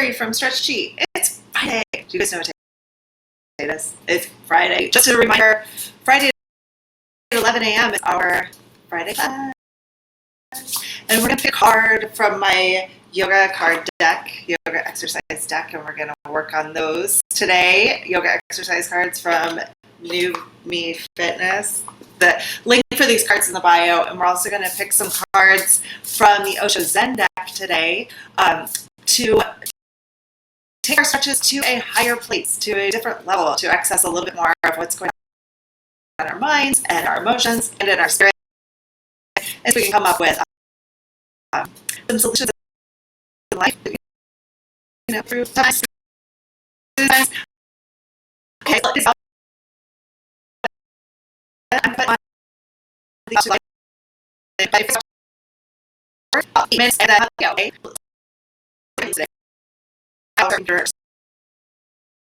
Carrie from Stretch Chi. It's Friday. Do you guys know what day it is? It's Friday. Just a reminder, Friday at 11 a.m. is our Friday class. And we're going to pick a card from my yoga card deck, yoga exercise deck, and we're going to work on those today. Yoga exercise cards from New Me Fitness. The link for these cards in the bio, and we're also going to pick some cards from the Osho Zen deck today to take our stretches to a higher place, to a different level, to access a little bit more of what's going on in our minds and our emotions and in our spirit, as we can come up with some solutions in life, through times. Okay, so I'm putting on the and then okay.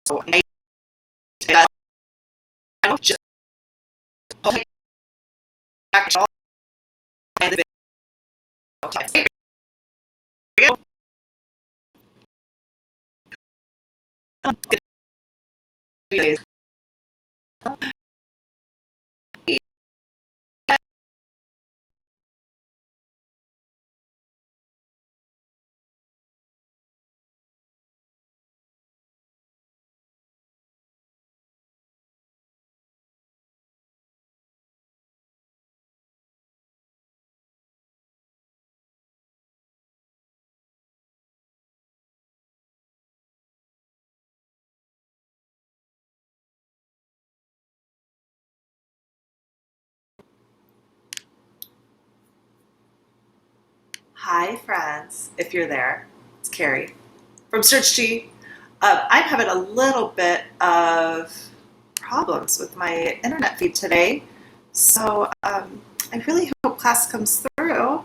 So I just back and the okay. Hi friends, if you're there, it's Carrie from Search G. I'm having a little bit of problems with my internet feed today, so I really hope class comes through.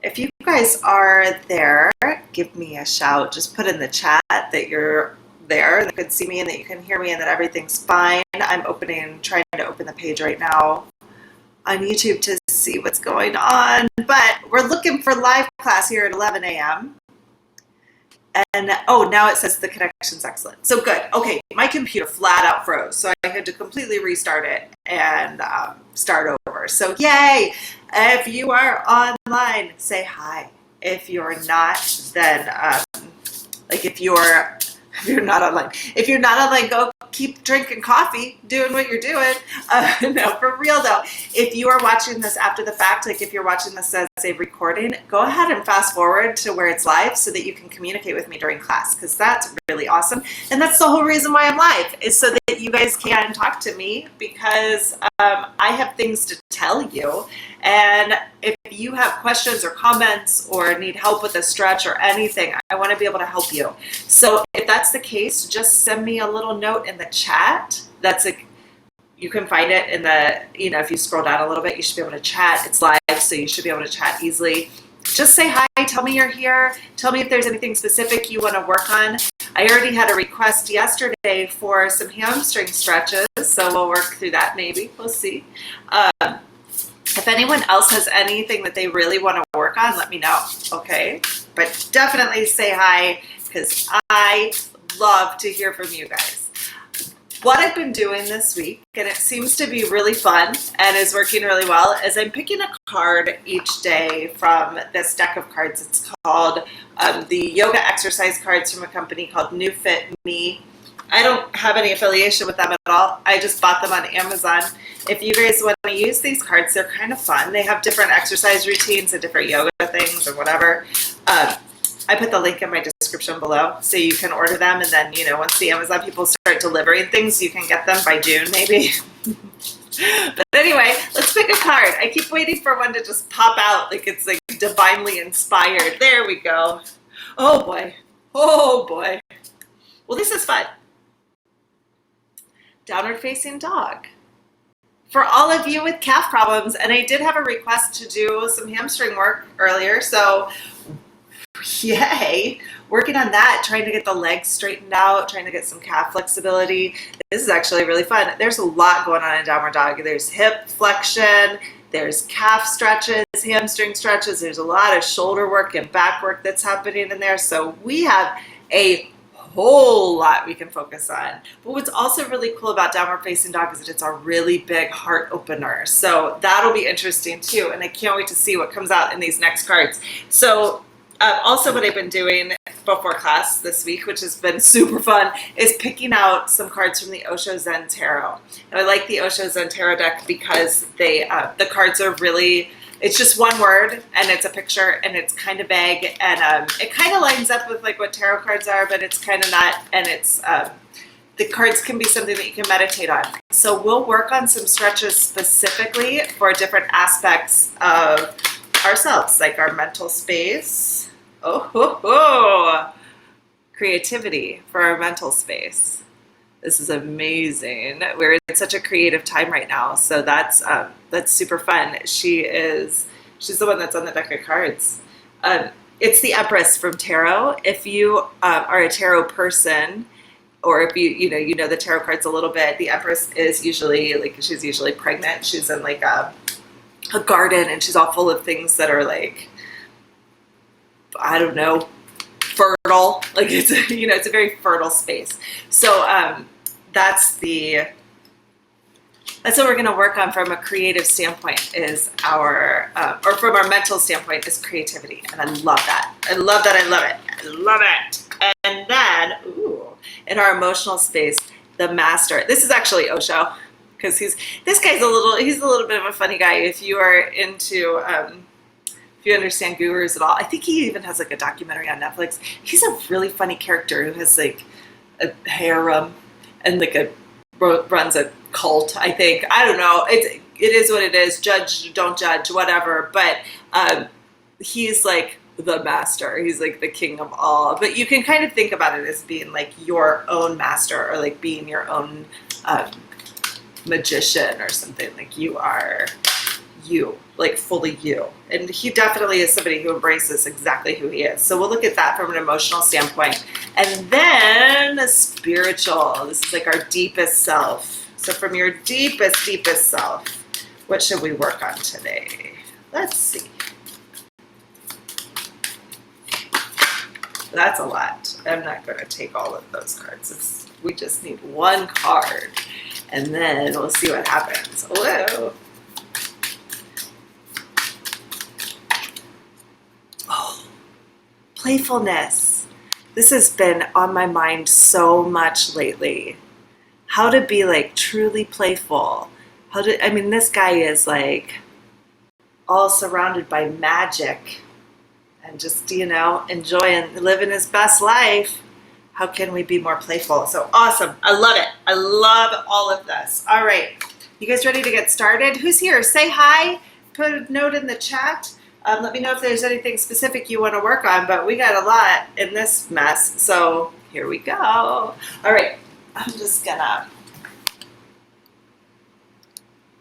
If you guys are there, give me a shout. Just put in the chat that you're there, that you can see me and that you can hear me and that everything's fine. I'm trying to open the page right now on YouTube to see what's going on, but we're looking for live class here at 11 a.m. And oh, now it says the connection's excellent. So good. Okay, my computer flat out froze, so I had to completely restart it and start over. So yay! If you are online, say hi. If you're not, then if you're not online, go keep drinking coffee, doing what you're doing. No, for real though, if you are watching this after the fact, like if you're watching this as a recording, go ahead and fast forward to where it's live so that you can communicate with me during class, because that's really awesome. And that's the whole reason why I'm live, is so that you guys can talk to me, because I have things to tell you. And if you have questions or comments or need help with a stretch or anything, I want to be able to help you. So if that's the case, just send me a little note in the chat. You can find it in the, if you scroll down a little bit, you should be able to chat. It's live, so you should be able to chat easily. Just say hi, tell me you're here. Tell me if there's anything specific you want to work on. I already had a request yesterday for some hamstring stretches, so we'll work through that maybe. We'll see. If anyone else has anything that they really want to work on, let me know, okay? But definitely say hi, because I love to hear from you guys. What I've been doing this week, and it seems to be really fun and is working really well, is I'm picking a card each day from this deck of cards. It's called the Yoga Exercise Cards from a company called New Fit Me. I don't have any affiliation with them at all. I just bought them on Amazon. If you guys want to use these cards, they're kind of fun. They have different exercise routines and different yoga things or whatever. I put the link in my description below so you can order them, and then, once the Amazon people start delivering things, you can get them by June maybe. But anyway, let's pick a card. I keep waiting for one to just pop out like it's like divinely inspired. There we go. Oh boy. Oh boy. Well, this is fun. Downward facing dog. For all of you with calf problems, and I did have a request to do some hamstring work earlier, so yay, working on that, trying to get the legs straightened out, trying to get some calf flexibility. This is actually really fun. There's a lot going on in downward dog. There's hip flexion, There's calf stretches, hamstring stretches. There's a lot of shoulder work and back work that's happening in there. So we have a whole lot we can focus on. But what's also really cool about downward facing dog is that it's a really big heart opener. So that'll be interesting too. And I can't wait to see what comes out in these next cards. So also what I've been doing before class this week, which has been super fun, is picking out some cards from the Osho Zen Tarot. And I like the Osho Zen Tarot deck because the cards are really, it's just one word and it's a picture and it's kind of vague and it kind of lines up with like what tarot cards are, but it's kind of not. And it's the cards can be something that you can meditate on. So we'll work on some stretches specifically for different aspects of ourselves, like our mental space. Creativity for our mental space. This is amazing. We're in such a creative time right now, so that's super fun. She's the one that's on the deck of cards. It's the Empress from Tarot. If you are a tarot person, or if you know the tarot cards a little bit, the Empress is usually she's usually pregnant. She's in like a garden, and she's all full of things that are like, I don't know, fertile. Like it's a very fertile space. So that's what we're going to work on from a creative standpoint is or from our mental standpoint is creativity. And I love that. I love it. And then, in our emotional space, the Master. This is actually Osho, because he's a little bit of a funny guy. If you are into, if you understand gurus at all, I think he even has like a documentary on Netflix. He's a really funny character who has like a harem and like runs a cult. I think, I don't know. It is what it is. Judge, don't judge, whatever. But he's like the master. He's like the king of all. But you can kind of think about it as being like your own master, or like being your own magician or something. Like you are you, like fully you. And he definitely is somebody who embraces exactly who he is. So we'll look at that from an emotional standpoint. And then the spiritual. This is like our deepest self. So from your deepest self, what should we work on today? Let's see. That's a lot. I'm not going to take all of those cards. We just need one card. And then we'll see what happens. Whoa. Oh, playfulness. This has been on my mind so much lately. How to be like truly playful. This guy is like all surrounded by magic and just, enjoying, living his best life. How can we be more playful? So awesome. I love it. I love all of this. All right. You guys ready to get started? Who's here? Say hi. Put a note in the chat. Let me know if there's anything specific you want to work on, but we got a lot in this mess. So here we go. All right. I'm just going to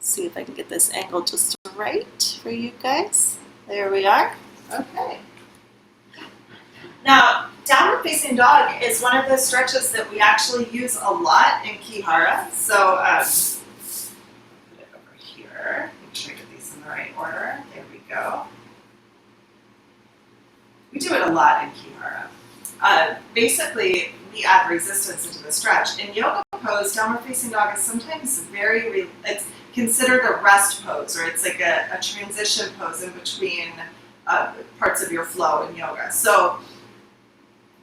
see if I can get this angle just right for you guys. There we are. Okay. Now, downward facing dog is one of those stretches that we actually use a lot in Ki-Hara. So, put it over here. Make sure I get these in the right order. There we go. We do it a lot in Ki-Hara. Basically, we add resistance into the stretch. In yoga pose, downward facing dog is sometimes it's considered a rest pose, or it's like a transition pose in between parts of your flow in yoga. So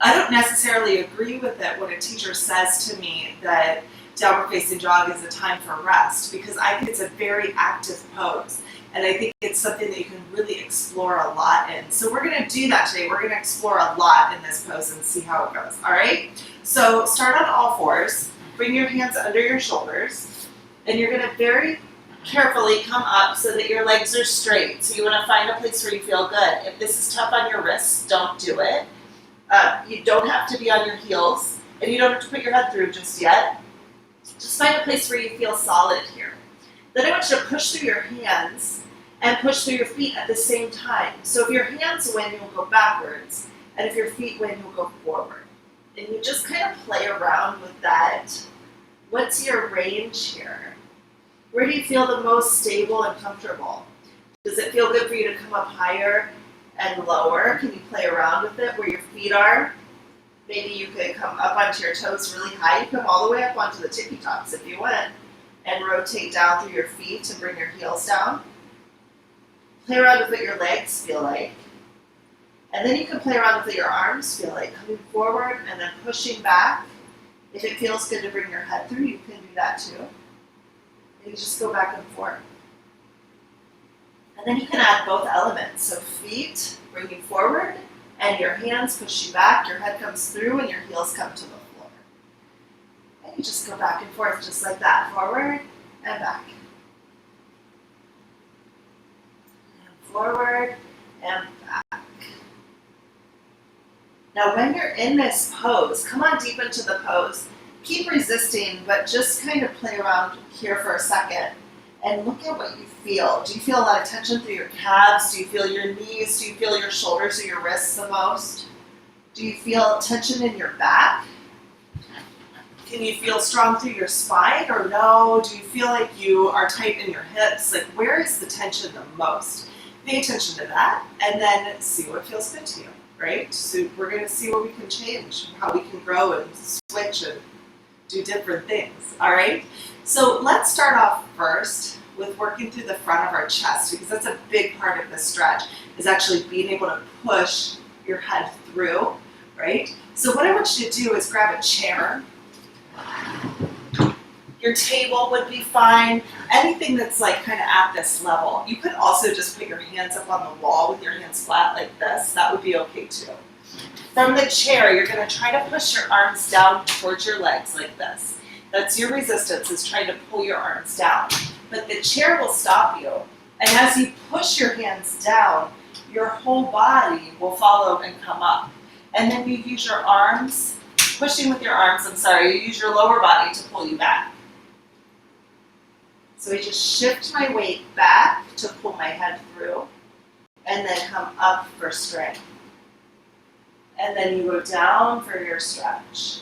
I don't necessarily agree with it when a teacher says to me that downward facing dog is a time for rest, because I think it's a very active pose. And I think it's something that you can really explore a lot in. So we're going to do that today. We're going to explore a lot in this pose and see how it goes. All right? So start on all fours. Bring your hands under your shoulders. And you're going to very carefully come up so that your legs are straight. So you want to find a place where you feel good. If this is tough on your wrists, don't do it. You don't have to be on your heels, and you don't have to put your head through just yet. Just find a place where you feel solid here. Then I want you to push through your hands and push through your feet at the same time. So if your hands win, you'll go backwards, and if your feet win, you'll go forward. And you just kind of play around with that. What's your range here? Where do you feel the most stable and comfortable? Does it feel good for you to come up higher and lower? Can you play around with it where your feet are? Maybe you could come up onto your toes really high. You come all the way up onto the tippy tops if you want, and rotate down through your feet and bring your heels down. Play around with what your legs feel like. And then you can play around with what your arms feel like, coming forward and then pushing back. If it feels good to bring your head through, you can do that too. And you just go back and forth. And then you can add both elements. So feet bring you forward, and your hands push you back. Your head comes through, and your heels come to the floor. And you just go back and forth just like that, forward and back. And forward and back. Now when you're in this pose, come on deep into the pose. Keep resisting, but just kind of play around here for a second and look at what you feel. Do you feel a lot of tension through your calves? Do you feel your knees? Do you feel your shoulders or your wrists the most? Do you feel tension in your back? Can you feel strong through your spine or no? Do you feel like you are tight in your hips? Like, where is the tension the most? Pay attention to that and then see what feels good to you, right? So we're going to see what we can change, how we can grow and switch and do different things, all right? So let's start off first with working through the front of our chest, because that's a big part of this stretch, is actually being able to push your head through, right? So what I want you to do is grab a chair. Your table would be fine. Anything that's like kind of at this level. You could also just put your hands up on the wall with your hands flat like this. That would be okay too. From the chair, you're going to try to push your arms down towards your legs like this. That's your resistance, is trying to pull your arms down. But the chair will stop you. And as you push your hands down, your whole body will follow and come up. And then you use your arms, pushing with your arms, you use your lower body to pull you back. So I just shift my weight back to pull my head through, and then come up for strength. And then you go down for your stretch.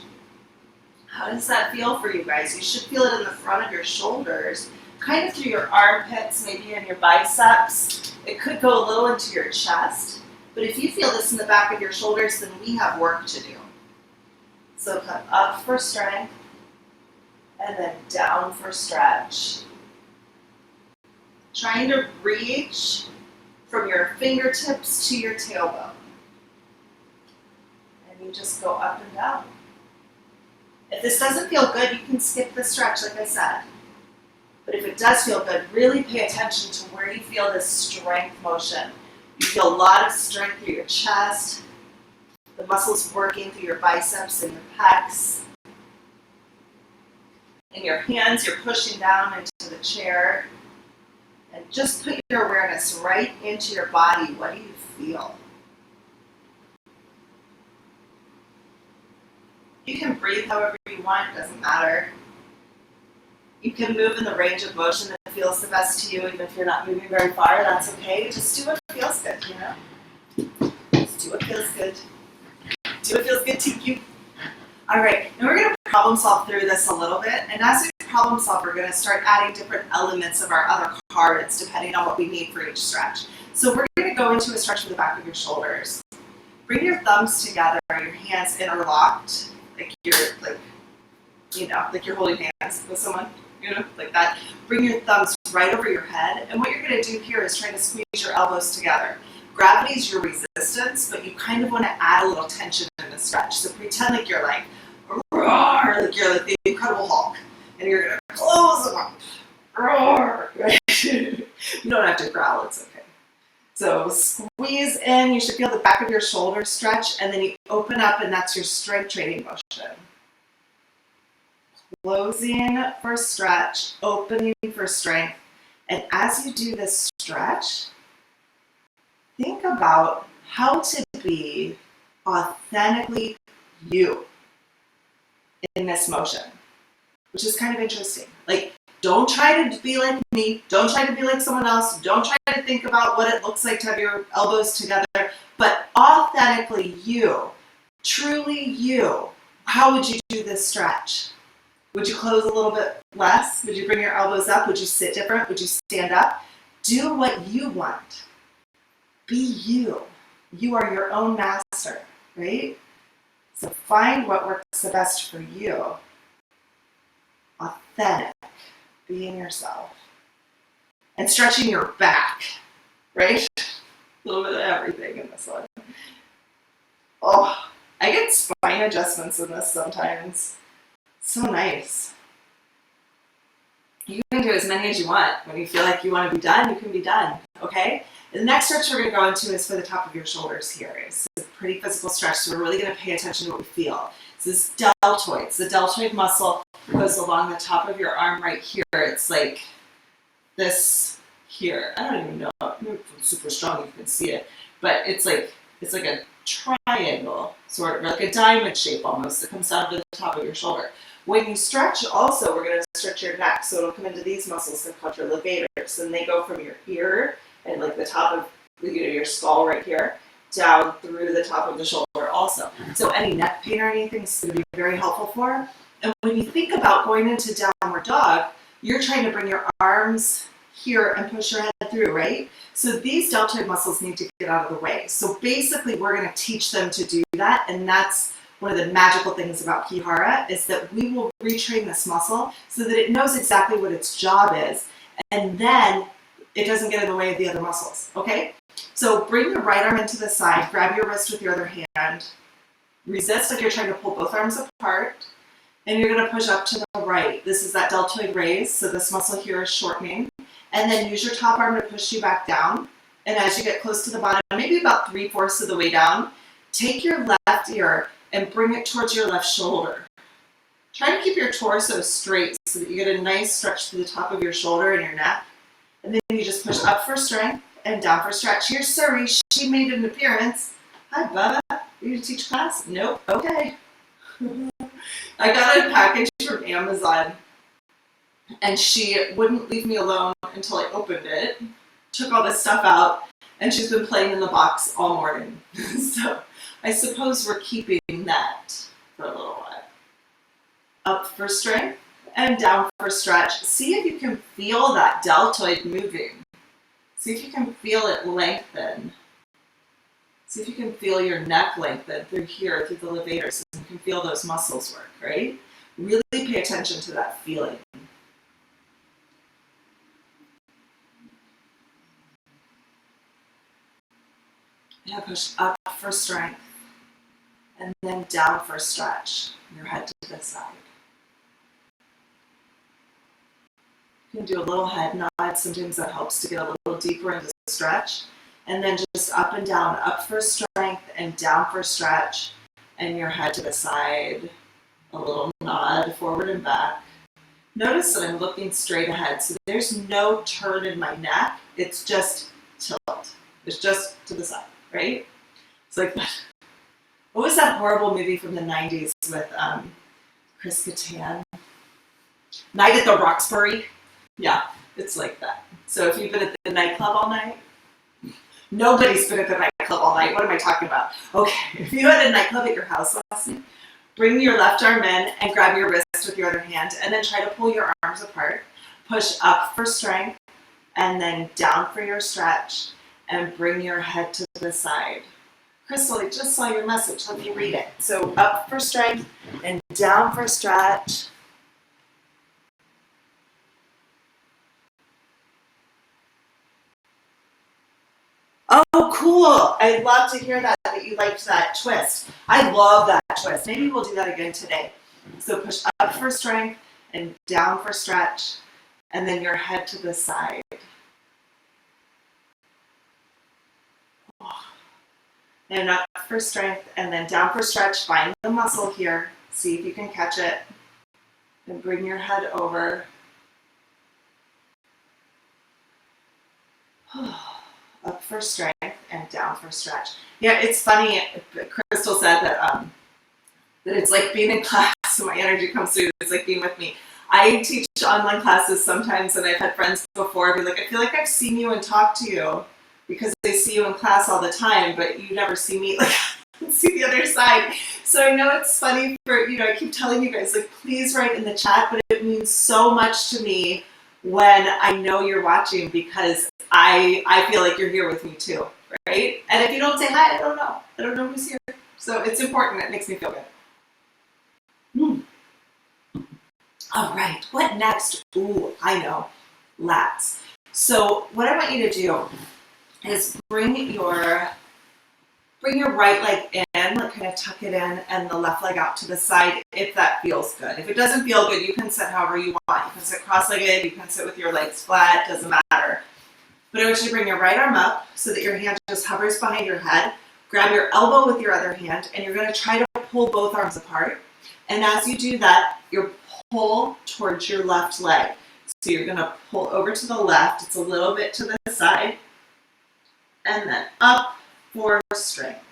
How does that feel for you guys? You should feel it in the front of your shoulders, kind of through your armpits, maybe in your biceps. It could go a little into your chest. But if you feel this in the back of your shoulders, then we have work to do. So come up for strength, and then down for stretch. Trying to reach from your fingertips to your tailbone. And you just go up and down. If this doesn't feel good, you can skip the stretch, like I said. But if it does feel good, really pay attention to where you feel this strength motion. You feel a lot of strength through your chest, the muscles working through your biceps and your pecs. In your hands, you're pushing down into the chair. And just put your awareness right into your body. What do you feel? You can breathe however you want, it doesn't matter. You can move in the range of motion that feels the best to you, even if you're not moving very far, that's okay. Just do what feels good, you know? Just do what feels good. Do what feels good to you. All right, now we're going to problem solve through this a little bit, and as we problem solve, we're going to start adding different elements of our other cards depending on what we need for each stretch. So we're going to go into a stretch with the back of your shoulders. Bring your thumbs together, your hands interlocked, like you're like you're holding hands with someone, like that. Bring your thumbs right over your head, and what you're going to do here is try to squeeze your elbows together. Gravity is your resistance, but you kind of want to add a little tension in the stretch. So pretend like you're like, roar, like you're like the Incredible Hulk, and you're going to close them up. Roar. You don't have to growl, it's okay. So squeeze in, you should feel the back of your shoulders stretch, and then you open up, and that's your strength training motion. Closing for stretch, opening for strength. And as you do this stretch, think about how to be authentically you in this motion, which is kind of interesting. Like, don't try to be like me. Don't try to be like someone else. Don't try to think about what it looks like to have your elbows together, but authentically you, truly you. How would you do this stretch? Would you close a little bit less? Would you bring your elbows up? Would you sit different? Would you stand up? Do what you want. Be you. You are your own master, right? So find what works the best for you. Authentic, being yourself. And stretching your back, right? A little bit of everything in this one. Oh, I get spine adjustments in this sometimes. So nice. You can do as many as you want. When you feel like you want to be done, you can be done, okay? The next stretch we're going to go into is for the top of your shoulders here. It's a pretty physical stretch, so we're really going to pay attention to what we feel. This is deltoids. The deltoid muscle goes along the top of your arm right here. It's like this here. I don't even know. It's super strong. You can see it, but it's like a triangle, sort of like a diamond shape almost, that comes down to the top of your shoulder. When you stretch, also, we're going to stretch your neck, so it'll come into these muscles that called your levators, and they go from your ear and like the top of your skull right here down through the top of the shoulder also. So any neck pain or anything is going to be very helpful for. And when you think about going into downward dog, you're trying to bring your arms here and push your head through, right? So these deltoid muscles need to get out of the way. So basically, we're going to teach them to do that, and that's one of the magical things about Ki-Hara, is that we will retrain this muscle so that it knows exactly what its job is, and then it doesn't get in the way of the other muscles, okay? So bring your right arm into the side, grab your wrist with your other hand, resist like you're trying to pull both arms apart, and you're going to push up to the right. This is that deltoid raise, so this muscle here is shortening, and then use your top arm to push you back down, and as you get close to the bottom, maybe about 3/4 of the way down, take your left ear and bring it towards your left shoulder. Try to keep your torso straight so that you get a nice stretch to the top of your shoulder and your neck. And then you just push up for strength and down for stretch. Here's Suri. She made an appearance. Hi, Bubba. Are you to teach class? Nope. Okay. I got a package from Amazon, and she wouldn't leave me alone until I opened it, took all this stuff out, and she's been playing in the box all morning. So I suppose we're keeping that for a little while. Up for strength and down for stretch. See if you can feel that deltoid moving. See if you can feel it lengthen. See if you can feel your neck lengthen through here, through the levators, and you can feel those muscles work, right? Really pay attention to that feeling. Yeah, push up for strength. And then down for a stretch, your head to the side. You can do a little head nod. Sometimes that helps to get a little deeper into the stretch. And then just up and down, up for strength and down for stretch. And your head to the side. A little nod forward and back. Notice that I'm looking straight ahead. So there's no turn in my neck. It's just tilt. It's just to the side, right? It's like that. What was that horrible movie from the 90s with Chris Kattan? Night at the Roxbury? Yeah, it's like that. So if you've been at the nightclub all night, nobody's been at the nightclub all night. What am I talking about? Okay, if you had a nightclub at your house last night, bring your left arm in and grab your wrist with your other hand, and then try to pull your arms apart. Push up for strength, and then down for your stretch, and bring your head to the side. Crystal, I just saw your message. Let me read it. So up for strength and down for stretch. Oh, cool. I'd love to hear that you liked that twist. I love that twist. Maybe we'll do that again today. So push up for strength and down for stretch, and then your head to the side. And up for strength, and then down for stretch. Find the muscle here. See if you can catch it. And bring your head over. Up for strength and down for stretch. Yeah, it's funny. Crystal said that it's like being in class. So my energy comes through. It's like being with me. I teach online classes sometimes, and I've had friends before be like, I feel like I've seen you and talked to you, because they see you in class all the time, but you never see me, like, see the other side. So I know it's funny for, I keep telling you guys, like, please write in the chat, but it means so much to me when I know you're watching because I feel like you're here with me too, right? And if you don't say hi, I don't know. I don't know who's here. So it's important. It makes me feel good. All right, what next? Ooh, I know, lats. So what I want you to do is bring your right leg in, like kind of tuck it in, and the left leg out to the side if that feels good. If it doesn't feel good, you can sit however you want. You can sit cross-legged, you can sit with your legs flat, doesn't matter. But I want you to bring your right arm up so that your hand just hovers behind your head. Grab your elbow with your other hand, and you're going to try to pull both arms apart. And as you do that, you're pull towards your left leg. So you're going to pull over to the left. It's a little bit to the side. And then up for strength.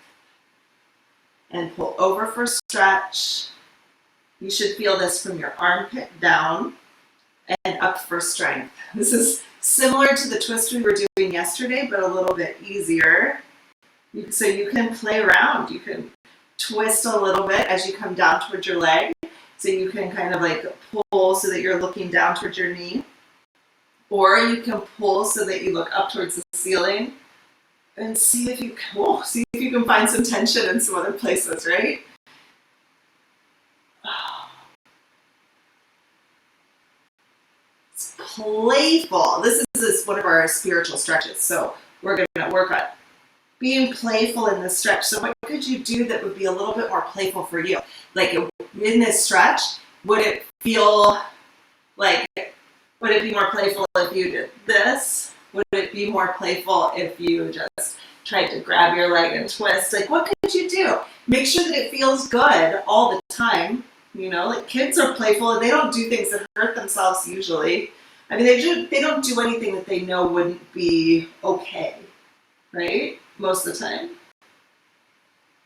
And pull over for stretch. You should feel this from your armpit down and up for strength. This is similar to the twist we were doing yesterday, but a little bit easier. So you can play around. You can twist a little bit as you come down towards your leg. So you can kind of like pull so that you're looking down towards your knee. Or you can pull so that you look up towards the ceiling. And see if you can find some tension in some other places, right? It's playful. This is one of our spiritual stretches. So we're going to work on being playful in this stretch. So what could you do that would be a little bit more playful for you? Like in this stretch, would it be more playful if you did this? Would it be more playful if you just tried to grab your leg and twist? Like, what could you do? Make sure that it feels good all the time. You know, like kids are playful and they don't do things that hurt themselves usually. I mean, they don't do anything that they know wouldn't be okay, right? Most of the time.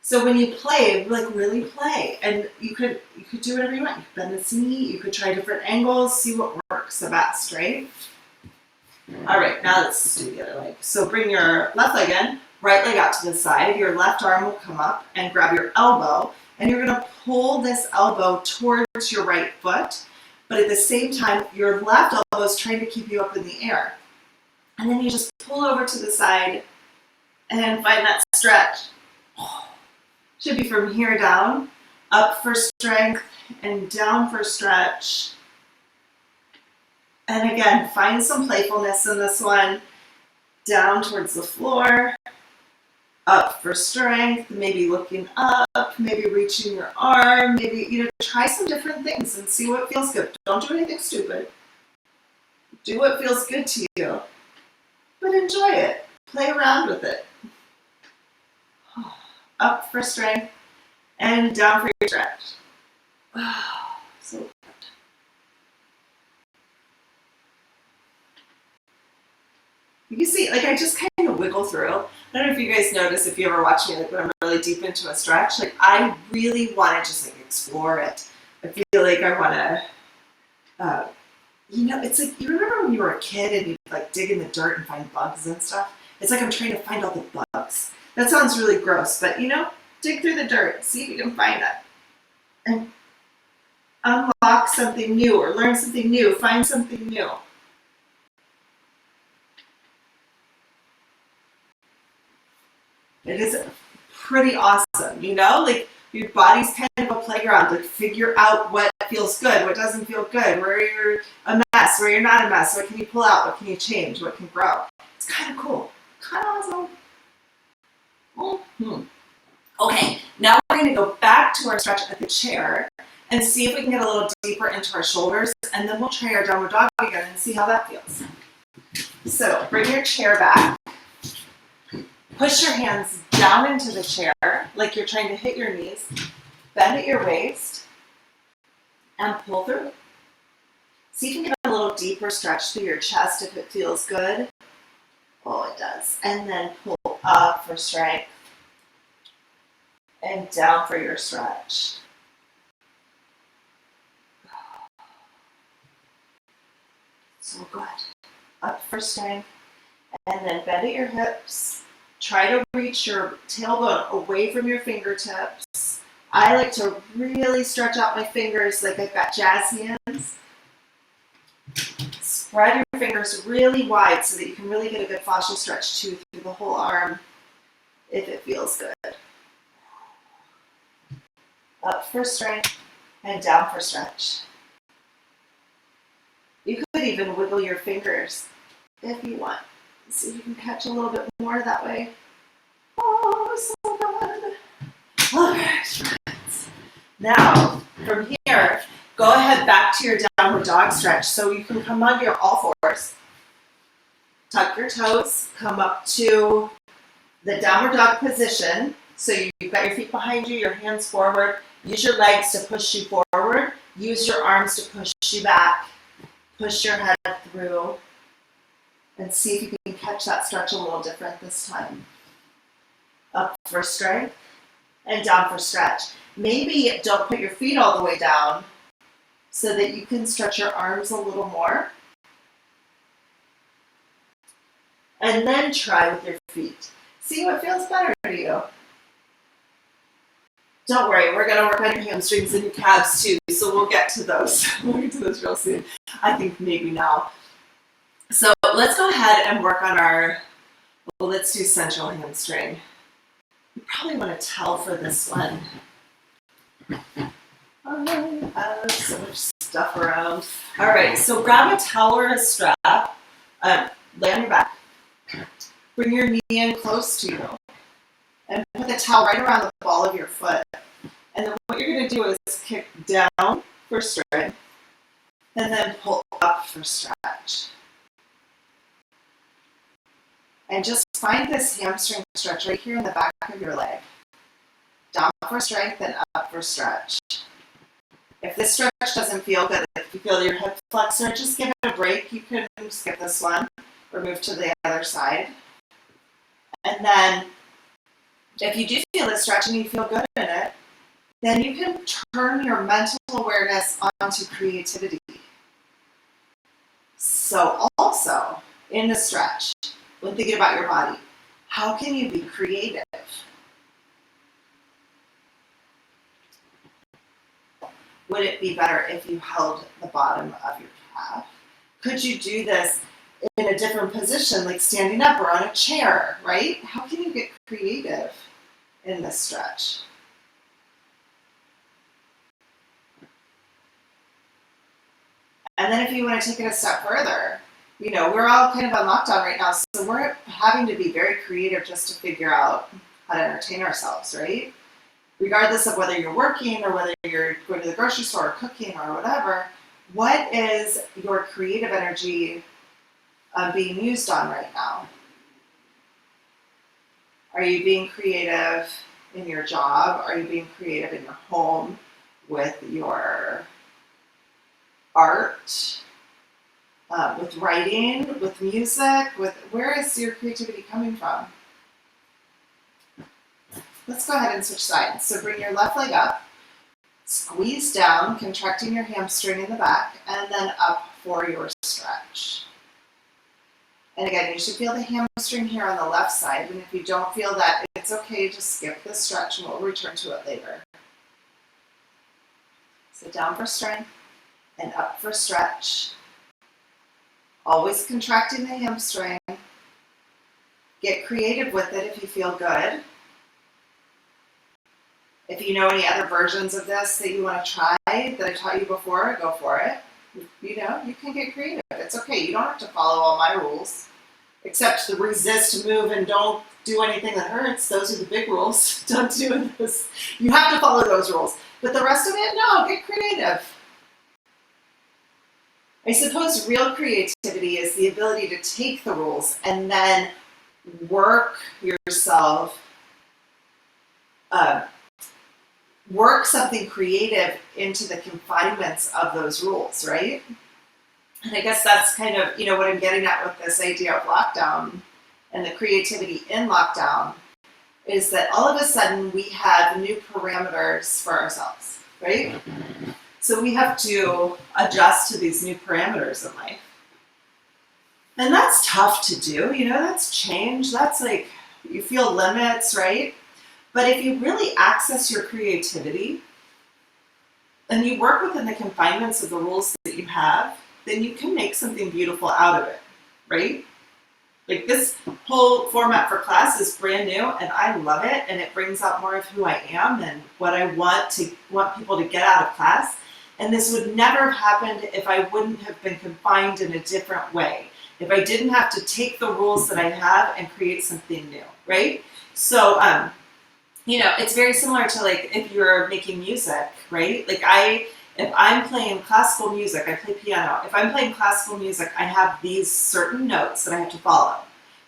So when you play, like really play, and you could do whatever you want. You could bend this knee, you could try different angles, see what works the best, right? All right, now let's do the other leg. So bring your left leg in, right leg out to the side. Your left arm will come up and grab your elbow, and you're going to pull this elbow towards your right foot, but at the same time, your left elbow is trying to keep you up in the air. And then you just pull over to the side and find that stretch. Should be from here down, up for strength, and down for stretch. And again, find some playfulness in this one. Down towards the floor, up for strength, maybe looking up, maybe reaching your arm, maybe, try some different things and see what feels good. Don't do anything stupid. Do what feels good to you, but enjoy it. Play around with it. Up for strength and down for your stretch. So good. You see, like I just kind of wiggle through. I don't know if you guys notice if you ever watch me, like when I'm really deep into a stretch, like I really want to just like explore it. I feel like I want to, it's like, you remember when you were a kid and you'd like dig in the dirt and find bugs and stuff? It's like I'm trying to find all the bugs. That sounds really gross, but dig through the dirt, see if you can find it. And unlock something new or learn something new, find something new. It is pretty awesome, like your body's kind of a playground. Like figure out what feels good, what doesn't feel good, where you're a mess, where you're not a mess, what can you pull out, what can you change, what can grow. It's kind of cool, kind of awesome. Mm-hmm. Okay, now we're going to go back to our stretch at the chair and see if we can get a little deeper into our shoulders, and then we'll try our downward dog again and see how that feels. So bring your chair back. Push your hands down into the chair like you're trying to hit your knees. Bend at your waist and pull through. See if you can get a little deeper stretch through your chest if it feels good. Oh, it does. And then pull up for strength and down for your stretch. So good. Up for strength and then bend at your hips. Try to reach your tailbone away from your fingertips. I like to really stretch out my fingers like I've got jazz hands. Spread your fingers really wide so that you can really get a good fascial stretch too through the whole arm if it feels good. Up for strength and down for stretch. You could even wiggle your fingers if you want. See if you can catch a little bit more that way. Oh, so good. All right, friends. Now, from here, go ahead back to your downward dog stretch. So you can come onto your all fours. Tuck your toes. Come up to the downward dog position. So you've got your feet behind you, your hands forward. Use your legs to push you forward. Use your arms to push you back. Push your head through. And see if you can catch that stretch a little different this time. Up for strength and down for stretch. Maybe don't put your feet all the way down so that you can stretch your arms a little more. And then try with your feet. See what feels better to you. Don't worry, we're going to work on your hamstrings and your calves too, so we'll get to those. We'll get to those real soon. I think maybe now. So let's go ahead and work on let's do central hamstring. You probably want to tell for this one. I have so much stuff around. All right, so grab a towel or a strap, lay on your back. Bring your knee in close to you, and put the towel right around the ball of your foot. And then what you're going to do is kick down for strength, and then pull up for stretch. And just find this hamstring stretch right here in the back of your leg. Down for strength and up for stretch. If this stretch doesn't feel good, if you feel your hip flexor, just give it a break. You can skip this one or move to the other side. And then if you do feel it stretch and you feel good in it, then you can turn your mental awareness onto creativity. So also, in the stretch, when thinking about your body, how can you be creative? Would it be better if you held the bottom of your calf? Could you do this in a different position, like standing up or on a chair, right? How can you get creative in this stretch? And then if you want to take it a step further, we're all kind of on lockdown right now, so we're having to be very creative just to figure out how to entertain ourselves, right? Regardless of whether you're working or whether you're going to the grocery store or cooking or whatever, what is your creative energy being used on right now? Are you being creative in your job? Are you being creative in your home with your art? With writing, with music, where is your creativity coming from? Let's go ahead and switch sides. So bring your left leg up, squeeze down, contracting your hamstring in the back, and then up for your stretch. And again, you should feel the hamstring here on the left side, and if you don't feel that, it's okay, just skip the stretch and we'll return to it later. So down for strength and up for stretch. Always contracting the hamstring. Get creative with it if you feel good. If you know any other versions of this that you want to try that I taught you before, go for it. You can get creative. It's okay. You don't have to follow all my rules. Except the resist, move, and don't do anything that hurts. Those are the big rules. Don't do this. You have to follow those rules. But the rest of it, no, get creative. I suppose real creativity is the ability to take the rules and then work yourself, work something creative into the confinements of those rules, right? And I guess that's kind of, what I'm getting at with this idea of lockdown and the creativity in lockdown is that all of a sudden we have new parameters for ourselves, right? So we have to adjust to these new parameters in life. And that's tough to do, that's change. That's like, you feel limits, right? But if you really access your creativity and you work within the confinements of the rules that you have, then you can make something beautiful out of it, right? Like this whole format for class is brand new and I love it, and it brings out more of who I am and what I want people to get out of class. And this would never have happened if I wouldn't have been confined in a different way. If I didn't have to take the rules that I have and create something new, right? So it's very similar to like if you're making music, right? Like if I'm playing classical music, I play piano. If I'm playing classical music, I have these certain notes that I have to follow.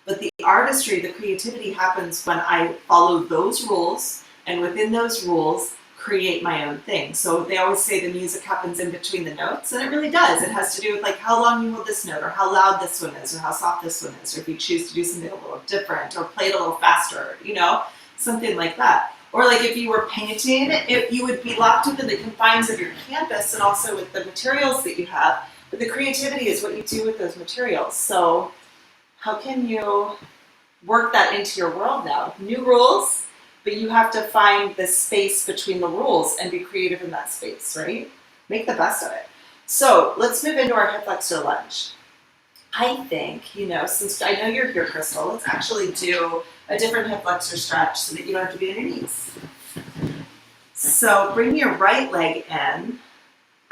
But the artistry, the creativity happens when I follow those rules, and within those rules, create my own thing. So they always say the music happens in between the notes, and it really does. It has to do with like how long you hold this note, or how loud this one is, or how soft this one is, or if you choose to do something a little different, or play it a little faster, something like that. Or like if you were painting, you would be locked within the confines of your canvas and also with the materials that you have. But the creativity is what you do with those materials. So how can you work that into your world now? New rules, but you have to find the space between the rules and be creative in that space, right? Make the best of it. So let's move into our hip flexor lunge. I think, since I know you're here, Crystal, let's actually do a different hip flexor stretch so that you don't have to be on your knees. So bring your right leg in.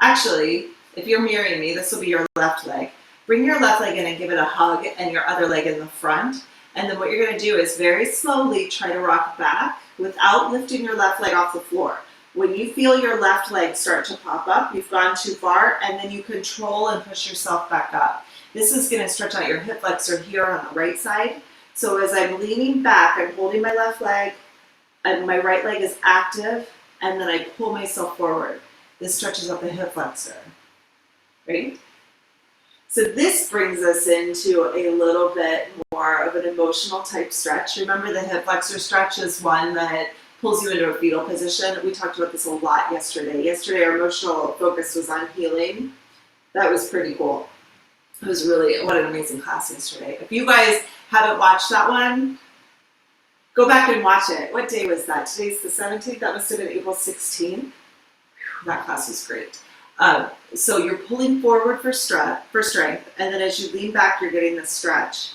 Actually, if you're mirroring me, this will be your left leg. Bring your left leg in and give it a hug, and your other leg in the front. And then what you're going to do is very slowly try to rock back without lifting your left leg off the floor. When you feel your left leg start to pop up, you've gone too far, and then you control and push yourself back up. This is going to stretch out your hip flexor here on the right side. So as I'm leaning back, I'm holding my left leg, and my right leg is active, and then I pull myself forward. This stretches out the hip flexor, right? So this brings us into a little bit more of an emotional type stretch. Remember, the hip flexor stretch is one that pulls you into a fetal position. We talked about this a lot yesterday. Yesterday, our emotional focus was on healing. That was pretty cool. It was really, what an amazing class yesterday. If you guys haven't watched that one, go back and watch it. What day was that? Today's the 17th. That must have been April 16th. That class was great. So you're pulling forward for strength, and then as you lean back, you're getting the stretch.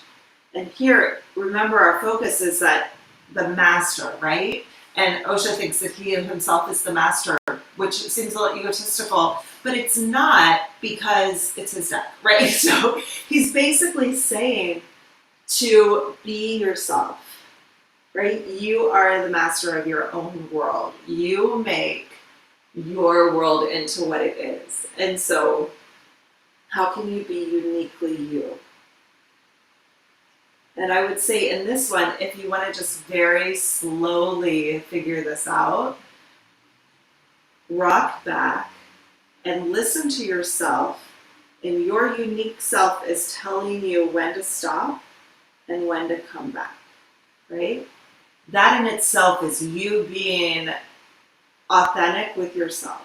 And here, remember, our focus is that the master, right? And Osho thinks that he himself is the master, which seems a little egotistical, but it's not, because it's his deck, right? So he's basically saying to be yourself, right? You are the master of your own world. You make your world into what it is. And so how can you be uniquely you? And I would say in this one, if you want to just very slowly figure this out, rock back and listen to yourself, and your unique self is telling you when to stop and when to come back, right? That in itself is you being authentic with yourself.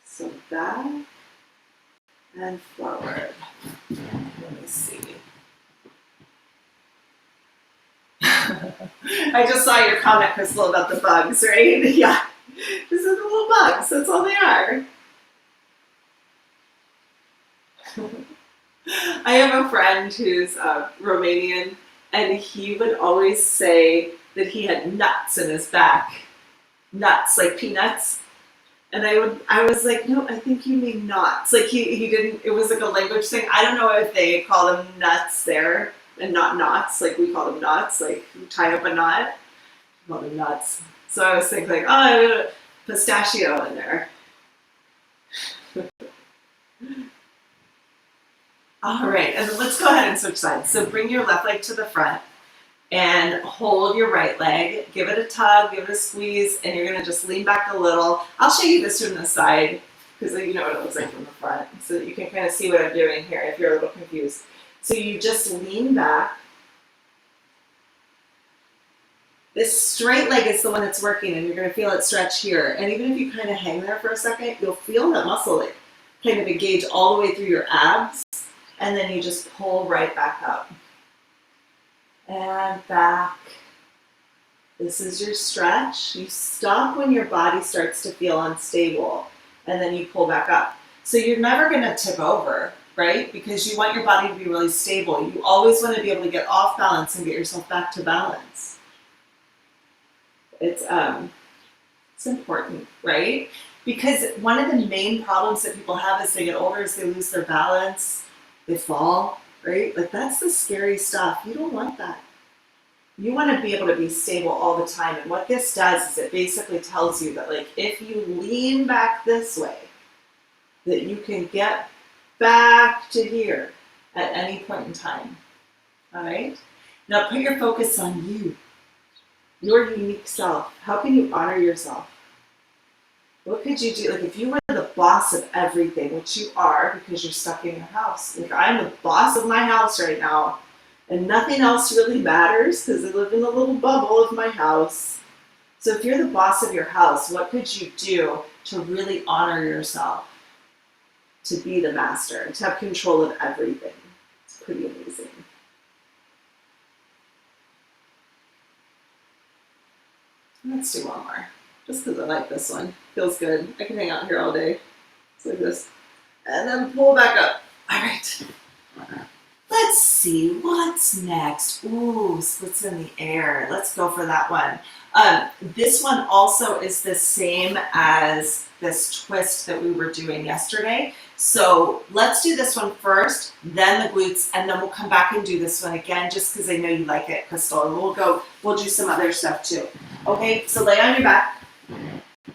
So back and forward. Let me see. I just saw your comment, Crystal, about the bugs, right? Yeah. These are the little bugs. That's all they are. I have a friend who's Romanian, and he would always say that he had nuts in his back. Nuts, like peanuts. And I was like, no, I think you mean knots. Like he didn't, it was like a language thing. I don't know if they call them nuts there and not knots, like we call them knots, like you tie up a knot, we call them nuts. So I was thinking like, oh, pistachio in there. All right, and then let's go ahead and switch sides. So bring your left leg to the front and hold your right leg. Give it a tug, give it a squeeze, and you're gonna just lean back a little. I'll show you this from the side because you know what it looks like from the front, so that you can kind of see what I'm doing here if you're a little confused. So you just lean back. This straight leg is the one that's working, and you're gonna feel it stretch here. And even if you kind of hang there for a second, you'll feel that muscle like kind of engage all the way through your abs, and then you just pull right back up. And back. This is your stretch. You stop when your body starts to feel unstable, and then you pull back up. So you're never going to tip over, right? Because you want your body to be really stable. You always want to be able to get off balance and get yourself back to balance. It's important, right? Because one of the main problems that people have as they get older is they lose their balance, they fall, right? Like that's the scary stuff. You don't want that. You want to be able to be stable all the time. And what this does is it basically tells you that like if you lean back this way, that you can get back to here at any point in time. All right? Now put your focus on you, your unique self. How can you honor yourself? What could you do? Like if you were the boss of everything, which you are because you're stuck in your house. Like I'm the boss of my house right now and nothing else really matters because I live in a little bubble of my house. So if you're the boss of your house, what could you do to really honor yourself? To be the master, to have control of everything. It's pretty amazing. Let's do one more. Just because I like this one. Feels good. I can hang out here all day. It's like this. And then pull back up. All right. Let's see. What's next? Ooh, splits in the air. Let's go for that one. This one also is the same as this twist that we were doing yesterday. So let's do this one first, then the glutes, and then we'll come back and do this one again just because I know you like it, Crystal. And we'll do some other stuff too. Okay, so lay on your back.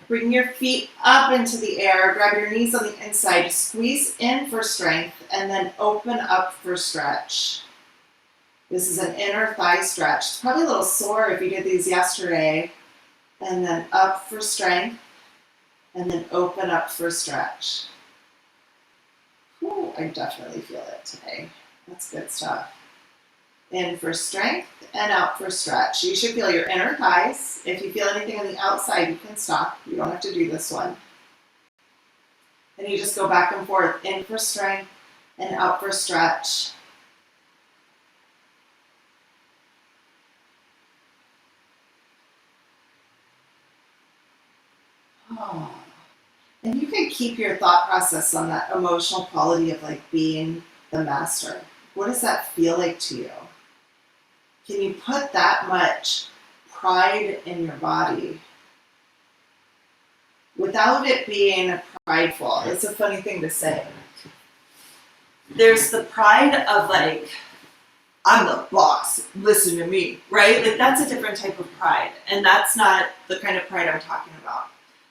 Bring your feet up into the air, grab your knees on the inside, squeeze in for strength, and then open up for stretch. This is an inner thigh stretch. It's probably a little sore if you did these yesterday. And then up for strength, and then open up for stretch. Ooh, I definitely feel it today. That's good stuff. In for strength and out for stretch. You should feel your inner thighs. If you feel anything on the outside, you can stop. You don't have to do this one. And you just go back and forth, in for strength and out for stretch. Oh. And you can keep your thought process on that emotional quality of like being the master. What does that feel like to you? Can you put that much pride in your body without it being prideful? It's a funny thing to say. There's the pride of like, I'm the boss, listen to me, right? Like that's a different type of pride. And that's not the kind of pride I'm talking about.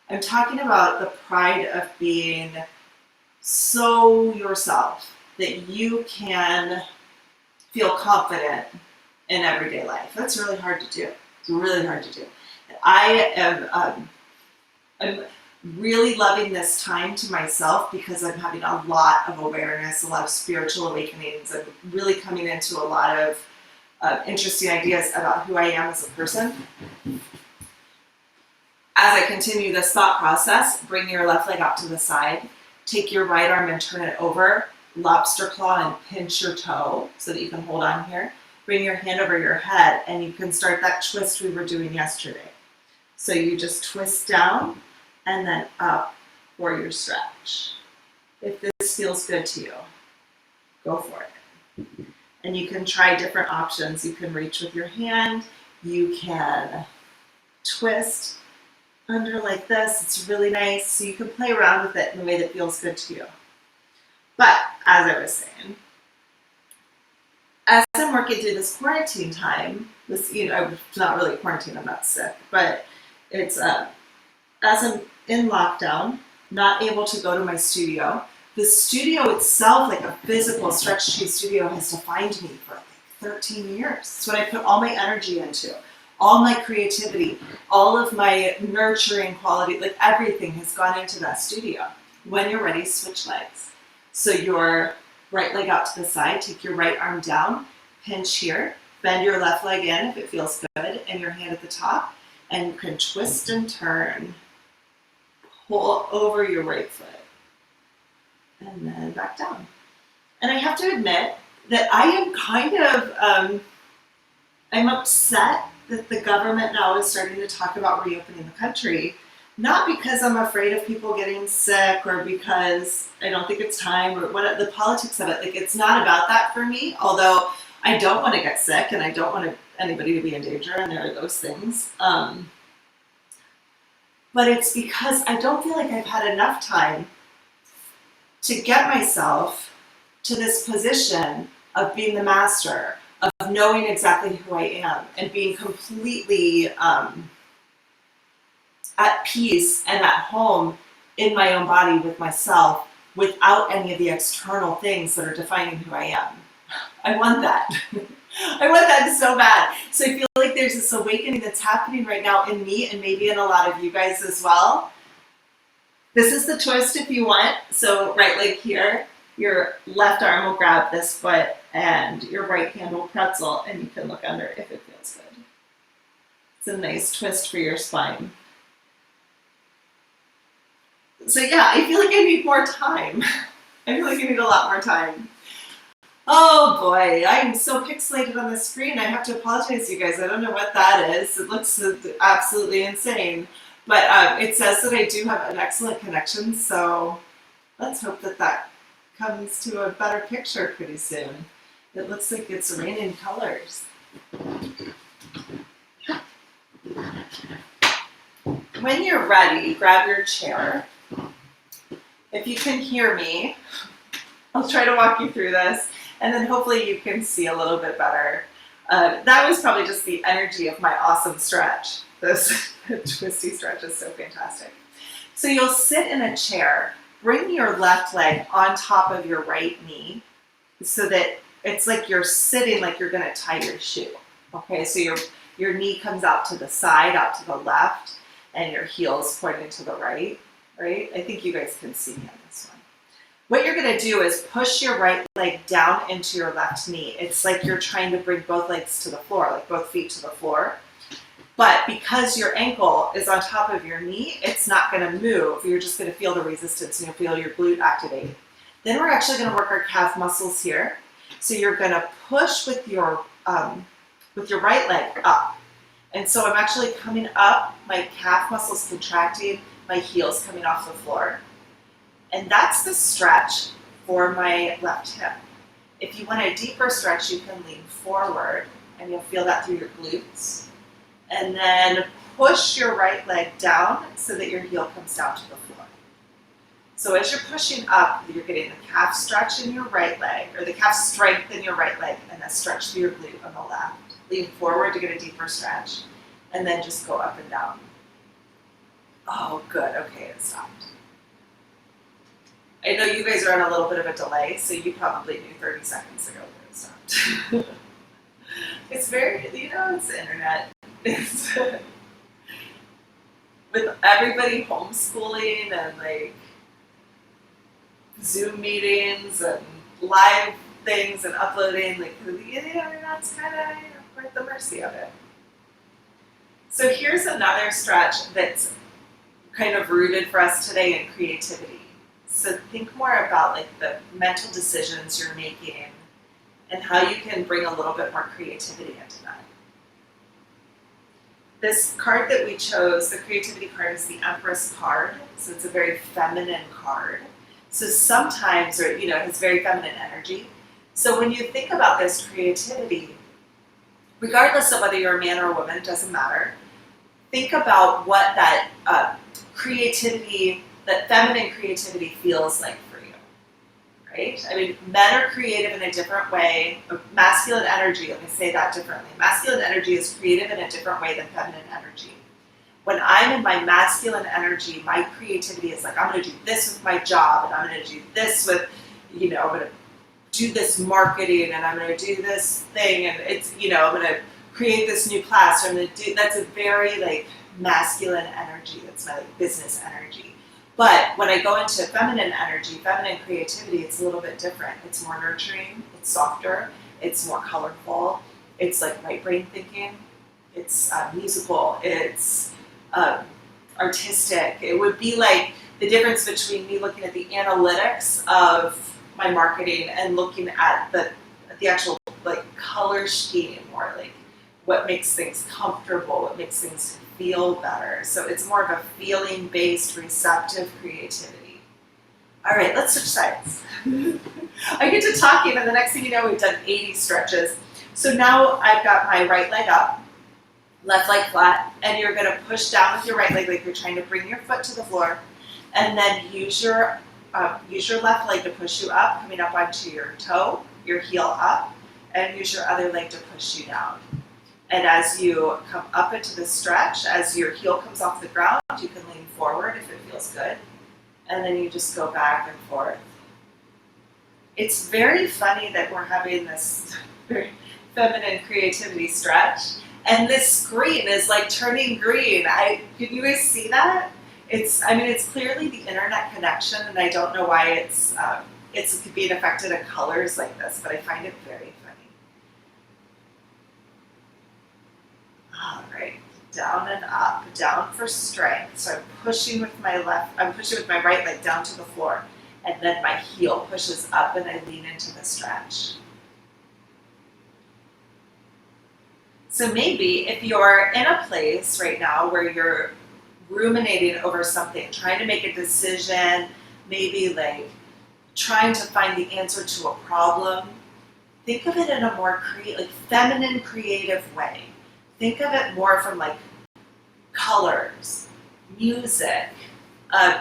I'm talking about the pride of being so yourself that you can feel confident in everyday life. That's really hard to do. It's really hard to do. I'm really loving this time to myself because I'm having a lot of awareness, a lot of spiritual awakenings. I'm really coming into a lot of interesting ideas about who I am as a person. As I continue this thought process, bring your left leg out to the side, take your right arm and turn it over, lobster claw and pinch your toe so that you can hold on here. Bring your hand over your head and you can start that twist we were doing yesterday. So you just twist down and then up for your stretch. If this feels good to you, go for it. And you can try different options. You can reach with your hand, you can twist under like this. It's really nice. So you can play around with it in the way that feels good to you. But as I was saying, as I'm working through this quarantine time, this, it's not really quarantine, I'm not sick, but it's as I'm in lockdown, not able to go to my studio. The studio itself, like a physical Stretch Chi studio, has defined me for like 13 years. It's what I put all my energy into, all my creativity, all of my nurturing quality, like everything has gone into that studio. When you're ready, switch legs. So your right leg out to the side, take your right arm down, pinch here, bend your left leg in if it feels good, and your hand at the top, and you can twist and turn, pull over your right foot, and then back down. And I have to admit that I am kind of, I'm upset that the government now is starting to talk about reopening the country Not because I'm afraid of people getting sick or because I don't think it's time or what the politics of it. Like, it's not about that for me. Although I don't want to get sick and I don't want anybody to be in danger, and there are those things. But it's because I don't feel like I've had enough time to get myself to this position of being the master, of knowing exactly who I am, and being completely at peace and at home in my own body with myself without any of the external things that are defining who I am. I want that. I want that so bad. So I feel like there's this awakening that's happening right now in me and maybe in a lot of you guys as well. This is the twist if you want. So right leg here, your left arm will grab this foot and your right hand will pretzel, and you can look under if it feels good. It's a nice twist for your spine. So yeah, I feel like I need more time. I feel like I need a lot more time. Oh boy, I am so pixelated on the screen. I have to apologize to you guys. I don't know what that is. It looks absolutely insane. But it says that I do have an excellent connection, so let's hope that that comes to a better picture pretty soon. It looks like it's raining colors. When you're ready, grab your chair. If you can hear me, I'll try to walk you through this, and then hopefully you can see a little bit better. That was probably just the energy of my awesome stretch. This twisty stretch is so fantastic. So you'll sit in a chair, bring your left leg on top of your right knee so that it's like you're sitting like you're gonna tie your shoe. Okay, so your knee comes out to the side, out to the left, and your heel's pointing to the right, right? I think you guys can see me on this one. What you're gonna do is push your right leg down into your left knee. It's like you're trying to bring both legs to the floor, like both feet to the floor. But because your ankle is on top of your knee, it's not gonna move. You're just gonna feel the resistance and you'll feel your glute activate. Then we're actually gonna work our calf muscles here. So you're gonna push with your right leg up. And so I'm actually coming up, my calf muscles contracting, my heels coming off the floor. And that's the stretch for my left hip. If you want a deeper stretch, you can lean forward and you'll feel that through your glutes. And then push your right leg down so that your heel comes down to the floor. So as you're pushing up, you're getting the calf stretch in your right leg, or the calf strength in your right leg, and a stretch through your glute on the left. Lean forward to get a deeper stretch, and then just go up and down. Oh, good. Okay, it stopped. I know you guys are on a little bit of a delay, so you probably knew 30 seconds ago that it stopped. It's very, it's the internet. It's with everybody homeschooling and like Zoom meetings and live things and uploading, like that's kind of we're at the mercy of it. So here's another stretch that's kind of rooted for us today in creativity. So think more about like the mental decisions you're making and how you can bring a little bit more creativity into that. This card that we chose, the creativity card, is the Empress card. So it's a very feminine card. So sometimes, or has very feminine energy. So when you think about this creativity, regardless of whether you're a man or a woman, it doesn't matter. Think about what that creativity, that feminine creativity feels like for you, right? I mean, men are creative in a different way. Masculine energy, let me say that differently. Masculine energy is creative in a different way than feminine energy. When I'm in my masculine energy, my creativity is like, I'm going to do this with my job, and I'm going to do this with, I'm going to do this marketing, and I'm going to do this thing, and it's, I'm going to create this new class, or I'm going to do, that's a very like masculine energy. That's my like business energy. But when I go into feminine energy, feminine creativity, it's a little bit different. It's more nurturing, it's softer, it's more colorful, it's like right brain thinking, it's musical, it's artistic. It would be like the difference between me looking at the analytics of my marketing and looking at the actual like color scheme, or like what makes things comfortable, what makes things feel better. So it's more of a feeling-based, receptive creativity. All right, let's switch sides. I get to talking, and the next thing you know, we've done 80 stretches. So now I've got my right leg up, left leg flat, and you're going to push down with your right leg like you're trying to bring your foot to the floor, and then use your left leg to push you up, coming up onto your toe, your heel up, and use your other leg to push you down. And as you come up into the stretch, as your heel comes off the ground, you can lean forward if it feels good, and then you just go back and forth. It's very funny that we're having this very feminine creativity stretch, and this screen is like turning green. Can you guys see that? It's clearly the internet connection, and I don't know why it's being affected in colors like this, but I find it very funny. All right, down and up, down for strength. So I'm pushing with my right leg down to the floor, and then my heel pushes up and I lean into the stretch. So maybe if you're in a place right now where you're ruminating over something, trying to make a decision, maybe like trying to find the answer to a problem, think of it in a more feminine, creative way. Think of it more from like colors, music.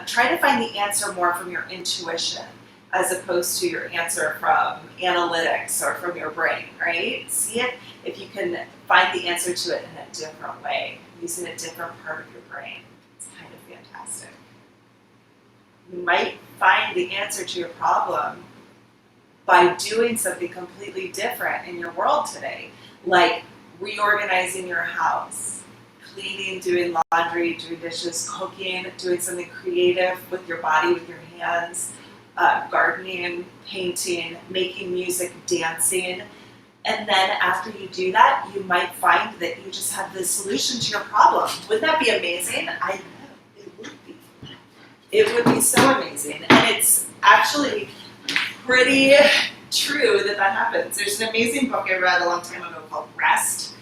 Try to find the answer more from your intuition as opposed to your answer from analytics or from your brain, right? See it if you can find the answer to it in a different way, using a different part of your brain. It's kind of fantastic. You might find the answer to your problem by doing something completely different in your world today, like reorganizing your house, cleaning, doing laundry, doing dishes, cooking, doing something creative with your body, with your hands, gardening, painting, making music, dancing. And then after you do that, you might find that you just have the solution to your problem. Wouldn't that be amazing? I know, it would be. It would be so amazing. And it's actually pretty true that happens. There's an amazing book I read a long time ago called Rest.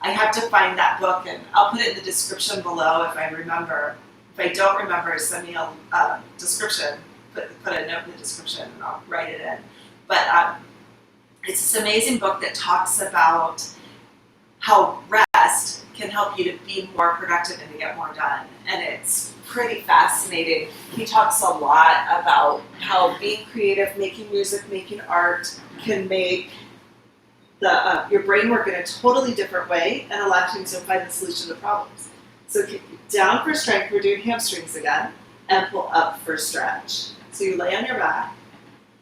I have to find that book, and I'll put it in the description below if I remember. If I don't remember, send me a description. Put a note in the description, and I'll write it in. But it's this amazing book that talks about how rest can help you to be more productive and to get more done. And it's pretty fascinating. He talks a lot about how being creative, making music, making art can make your brain work in a totally different way, and a lot of times you'll find the solution to problems. So down for strength, we're doing hamstrings again, and pull up for stretch. So you lay on your back,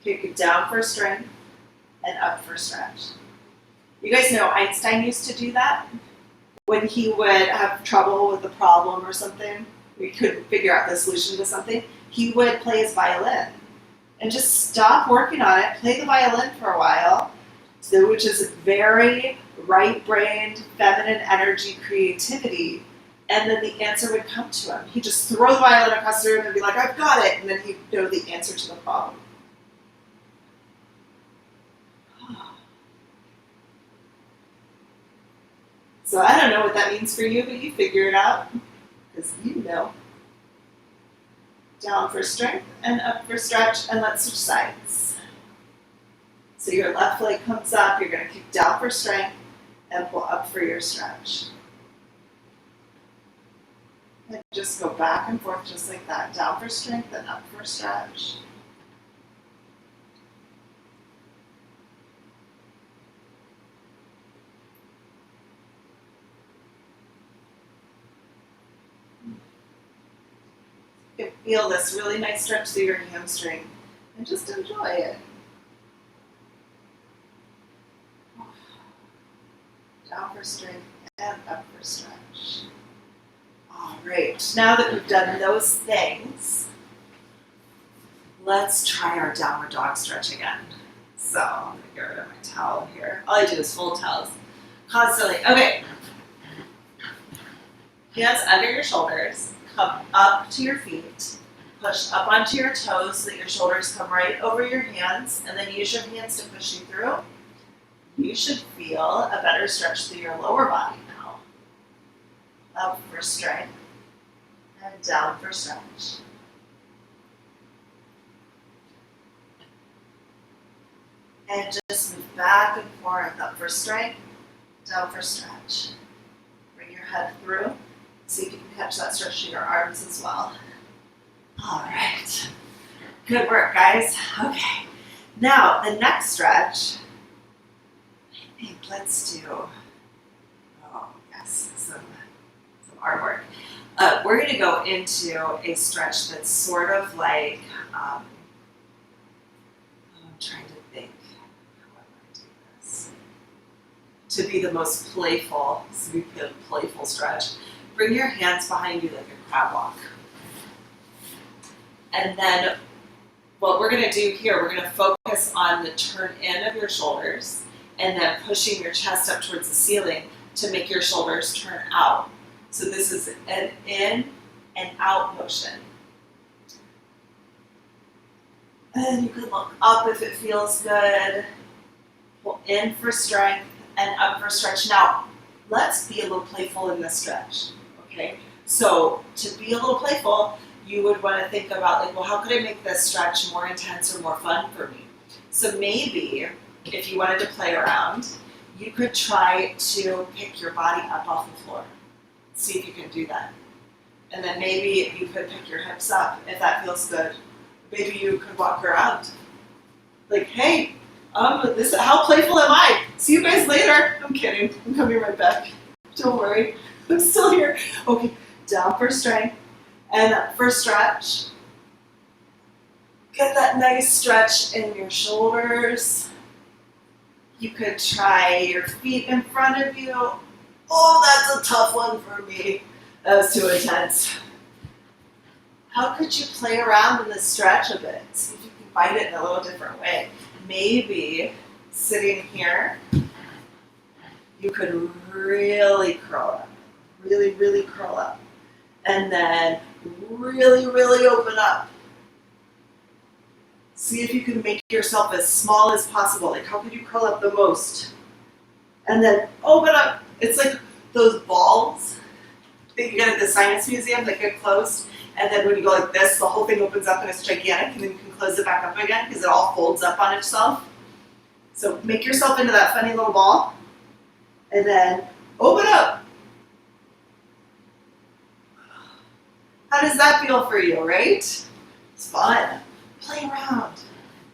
kick it down for strength, and up for stretch. You guys know Einstein used to do that when he would have trouble with a problem or something. We couldn't figure out the solution to something. He would play his violin and just stop working on it, play the violin for a while, which is very right-brained, feminine energy creativity, and then the answer would come to him. He'd just throw the violin across the room and be like, I've got it, and then he'd know the answer to the problem. So I don't know what that means for you, but you figure it out, because you know. Down for strength and up for stretch, and let's switch sides. So your left leg comes up, you're going to kick down for strength and pull up for your stretch. And just go back and forth just like that. Down for strength and up for stretch. You can feel this really nice stretch through your hamstring and just enjoy it. Down for strength and up for stretch. All right, now that we've done those things, let's try our downward dog stretch again. So I'm gonna get rid of my towel here. All I do is fold towels constantly. Okay, hands under your shoulders, come up to your feet, push up onto your toes so that your shoulders come right over your hands, and then use your hands to push you through. You should feel a better stretch through your lower body now. Up for strength and down for stretch. And just move back and forth, up for strength, down for stretch. Bring your head through. See if you can catch that stretch in your arms as well. All right. Good work, guys. Okay. Now, the next stretch, I think let's do, some artwork. We're going to go into a stretch that's sort of like, I'm trying to think how I want to do this. To be the most playful, so we put a playful stretch. Bring your hands behind you like a crab walk. And then what we're going to do here, we're going to focus on the turn in of your shoulders and then pushing your chest up towards the ceiling to make your shoulders turn out. So this is an in and out motion. And you can look up if it feels good. Pull in for strength and up for stretch. Now, let's be a little playful in this stretch, okay? So to be a little playful, you would want to think about like, well, how could I make this stretch more intense or more fun for me? So maybe if you wanted to play around, you could try to pick your body up off the floor. See if you can do that. And then maybe you could pick your hips up if that feels good. Maybe you could walk around. Like, hey, how playful am I? See you guys later. I'm kidding. I'm coming right back. Don't worry. I'm still here. Okay, down for strength and up for stretch. Get that nice stretch in your shoulders. You could try your feet in front of you. Oh, that's a tough one for me. That was too intense. How could you play around in this stretch a bit? See if you can find it in a little different way. Maybe sitting here, you could really curl up. Really, really curl up. And then really, really open up. See if you can make yourself as small as possible. Like, how could you curl up the most? And then open up. It's like those balls that you get at the Science Museum that get closed. And then when you go like this, the whole thing opens up and it's gigantic. And then you can close it back up again because it all folds up on itself. So make yourself into that funny little ball. And then open up. How does that feel for you, right? It's fun. Play around.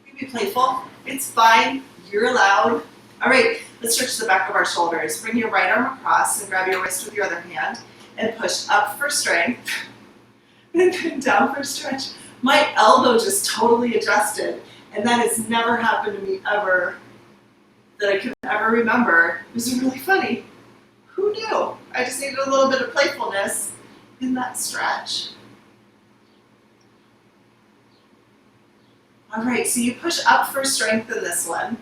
You can be playful. It's fine. You're allowed. All right, let's stretch the back of our shoulders. Bring your right arm across and grab your wrist with your other hand and push up for strength and then down for stretch. My elbow just totally adjusted, and that has never happened to me ever that I can ever remember. It was really funny. Who knew? I just needed a little bit of playfulness in that stretch. All right, so you push up for strength in this one.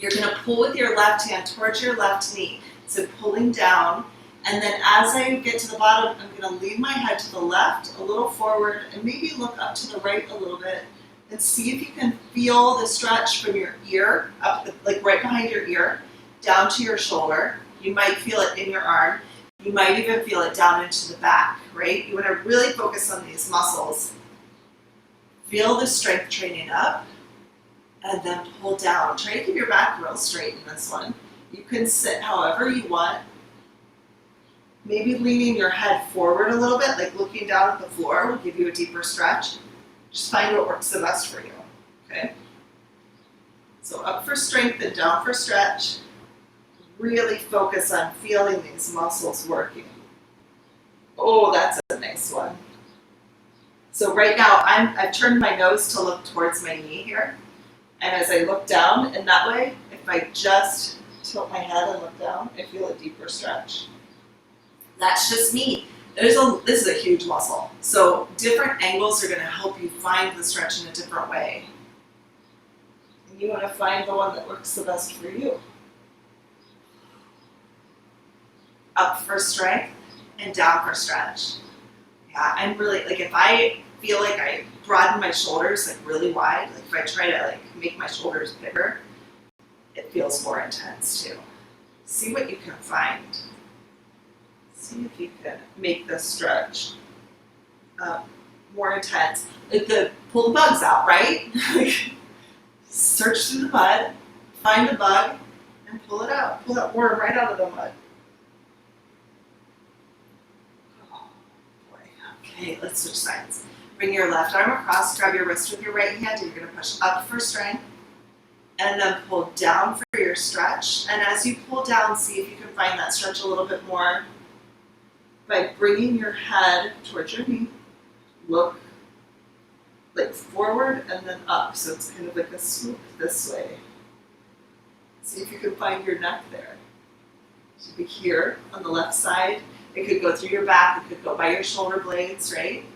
You're going to pull with your left hand towards your left knee. So pulling down, and then as I get to the bottom, I'm going to lean my head to the left, a little forward, and maybe look up to the right a little bit, and see if you can feel the stretch from your ear, up like right behind your ear, down to your shoulder. You might feel it in your arm. You might even feel it down into the back, right? You want to really focus on these muscles. Feel the strength training up, and then pull down. Try to keep your back real straight in this one. You can sit however you want. Maybe leaning your head forward a little bit, like looking down at the floor will give you a deeper stretch. Just find what works the best for you, okay? So up for strength and down for stretch. Really focus on feeling these muscles working. Oh, that's a nice one. So right now, I've turned my nose to look towards my knee here. And as I look down, in that way, if I just tilt my head and look down, I feel a deeper stretch. That's just me. This is a huge muscle. So different angles are going to help you find the stretch in a different way. And you want to find the one that works the best for you. Up for strength and down for stretch. Yeah, I'm really, like if I feel like I broaden my shoulders like really wide, like if I try to like make my shoulders bigger, it feels more intense too. See what you can find. See if you can make this stretch more intense. Pull the bugs out, right? Search through the mud, find the bug, and pull it out. Pull that worm right out of the mud. Oh boy. Okay, let's switch sides. Bring your left arm across, grab your wrist with your right hand, and you're going to push up for strength, and then pull down for your stretch. And as you pull down, see if you can find that stretch a little bit more by bringing your head towards your knee. Look like forward and then up, so it's kind of like a swoop this way. See if you can find your neck there. It should be here on the left side. It could go through your back, it could go by your shoulder blades, right?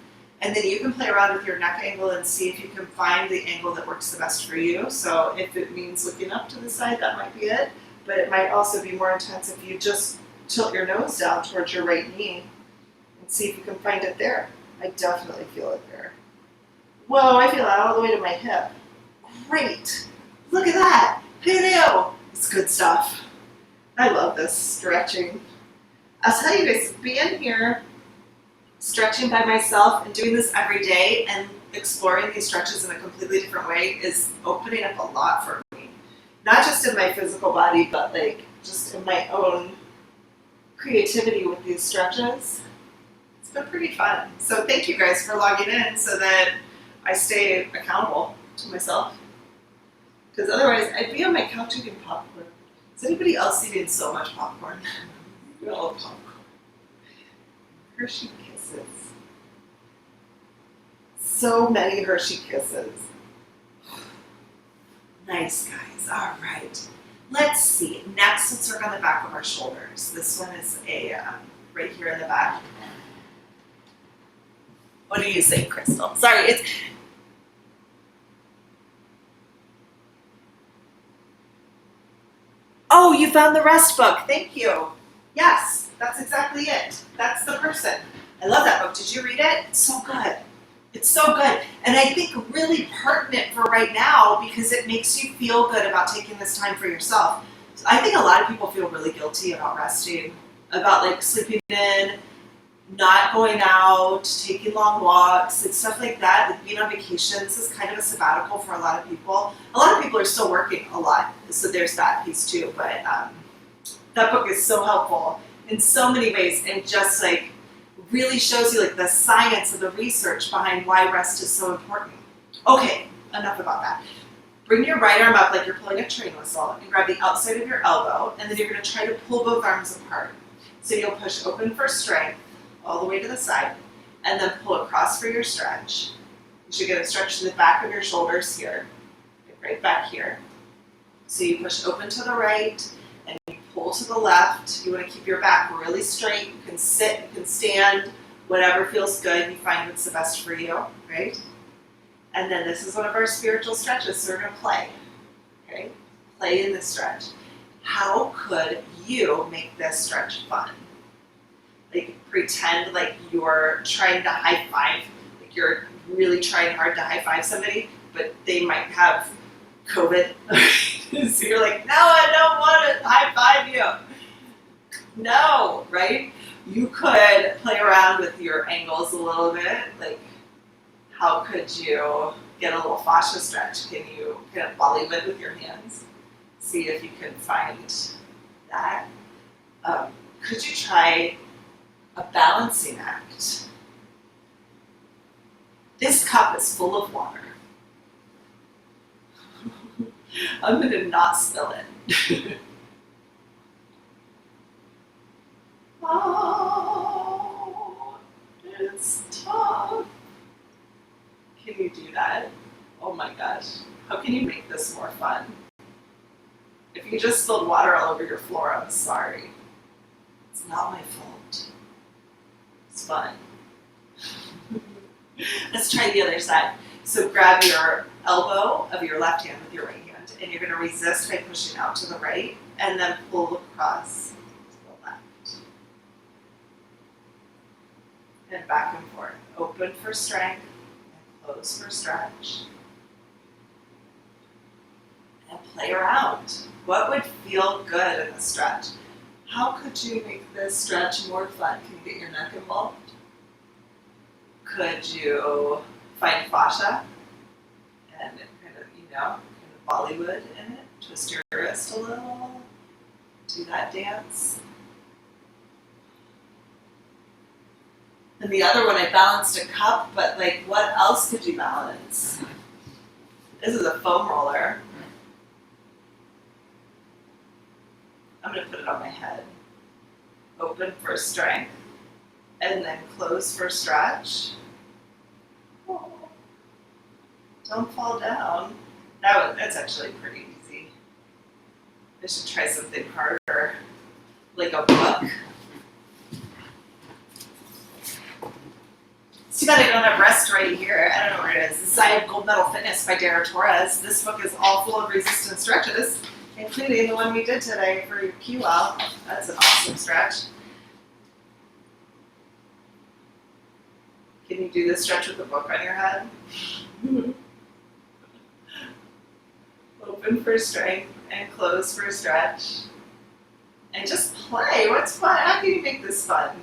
And then you can play around with your neck angle and see if you can find the angle that works the best for you. So if it means looking up to the side, that might be it. But it might also be more intense if you just tilt your nose down towards your right knee and see if you can find it there. I definitely feel it there. Whoa, I feel that all the way to my hip. Great. Look at that. Who knew? It's good stuff. I love this stretching. I'll tell you guys, being here, stretching by myself and doing this every day and exploring these stretches in a completely different way is opening up a lot for me. Not just in my physical body, but like just in my own creativity with these stretches. It's been pretty fun. So thank you guys for logging in so that I stay accountable to myself. Because otherwise I'd be on my couch eating popcorn. Is anybody else eating so much popcorn? We all love popcorn. Hershey Kisses. So many Hershey Kisses. Nice, guys. All right. Let's see. Next, let's work on the back of our shoulders. This one is right here in the back. What do you say, Crystal? Sorry, it's... Oh, you found the rest book. Thank you. Yes, that's exactly it. That's the person. I love that book. Did you read it? It's so good. It's so good. And I think really pertinent for right now because it makes you feel good about taking this time for yourself. So I think a lot of people feel really guilty about resting, about like sleeping in, not going out, taking long walks, and stuff like that. Like being on vacation, this is kind of a sabbatical for a lot of people. A lot of people are still working a lot, so there's that piece too. But that book is so helpful in so many ways, and just like really shows you like the science and the research behind why rest is so important. Okay, enough about that. Bring your right arm up like you're pulling a train whistle and grab the outside of your elbow, and then you're going to try to pull both arms apart. So you'll push open for strength all the way to the side, and then pull across for your stretch. You should get a stretch to the back of your shoulders here, right back here. So you push open to the right, and you pull to the left. You want to keep your back really straight. You can sit, you can stand, whatever feels good. You find what's the best for you, right? And then this is one of our spiritual stretches, so we're going to play, okay? Play in this stretch. How could you make this stretch fun? Like pretend like you're trying to high five, like you're really trying hard to high five somebody, but they might have COVID. So you're like, no, I don't want to high five you. No, right? You could play around with your angles a little bit. Like, how could you get a little fascia stretch? Can you kind of Bollywood with your hands? See if you can find that. Could you try a balancing act? This cup is full of water. I'm going to not spill it. Oh, it's tough. Can you do that? Oh my gosh. How can you make this more fun? If you just spilled water all over your floor, I'm sorry. It's not my fault. It's fun. Let's try the other side. So grab your elbow of your left hand with your right hand, and you're going to resist by pushing out to the right, and then pull across to the left. And back and forth. Open for strength, and close for stretch. And play around. What would feel good in the stretch? How could you make this stretch more fun? Can you get your neck involved? Could you find fascia and kind of, Bollywood in it? Twist your wrist a little. Do that dance. And the other one, I balanced a cup, but like, what else could you balance? This is a foam roller. I'm going to put it on my head. Open for strength, and then close for stretch. Oh, don't fall down. That's actually pretty easy. I should try something harder, like a book. It's too bad I don't have rest right here. I don't know where it is. The Side of Gold Medal Fitness by Dara Torres. This book is all full of resistance stretches, including the one we did today for your QL. That's an awesome stretch. Can you do this stretch with a book on your head? Open for strength and close for stretch. And just play. What's fun? How can you make this fun?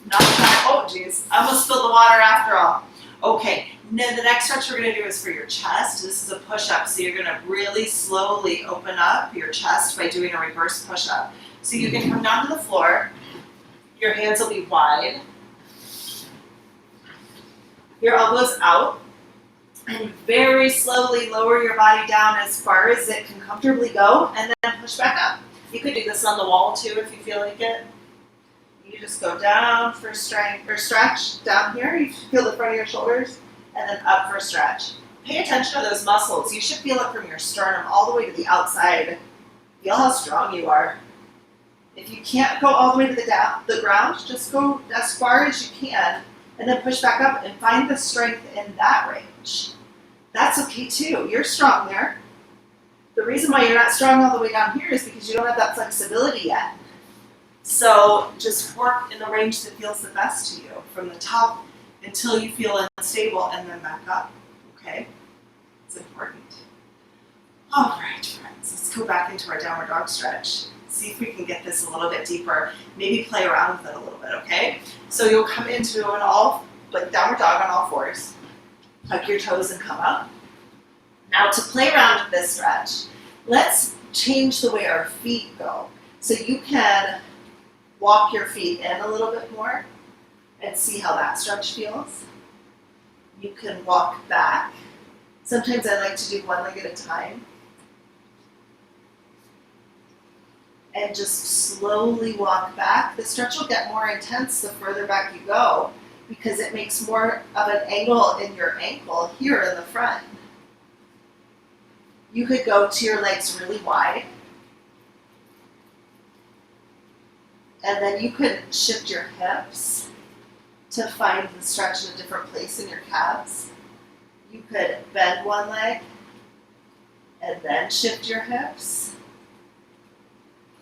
Not that. Oh, geez. I almost spilled the water after all. Okay. Now the next stretch we're going to do is for your chest. This is a push-up. So you're going to really slowly open up your chest by doing a reverse push-up. So you can come down to the floor. Your hands will be wide. Your elbows out. And very slowly lower your body down as far as it can comfortably go, and then push back up. You could do this on the wall too if you feel like it. You just go down for strength or stretch down here. You feel the front of your shoulders, and then up for stretch. Pay attention to those muscles. You should feel it from your sternum all the way to the outside. Feel how strong you are. If you can't go all the way to the ground, just go as far as you can, and then push back up and find the strength in that range. That's okay too. You're strong there. The reason why you're not strong all the way down here is because you don't have that flexibility yet. So just work in the range that feels the best to you, from the top until you feel unstable, and then back up. Okay? It's important. All right, friends, let's go back into our downward dog stretch. See if we can get this a little bit deeper. Maybe play around with it a little bit, okay? So you'll come into an downward dog on all fours. Tuck your toes and come up. Now to play around with this stretch, let's change the way our feet go. So you can walk your feet in a little bit more and see how that stretch feels. You can walk back. Sometimes I like to do one leg at a time. And just slowly walk back. The stretch will get more intense the further back you go, because it makes more of an angle in your ankle here in the front. You could go to your legs really wide. And then you could shift your hips to find the stretch in a different place in your calves. You could bend one leg and then shift your hips.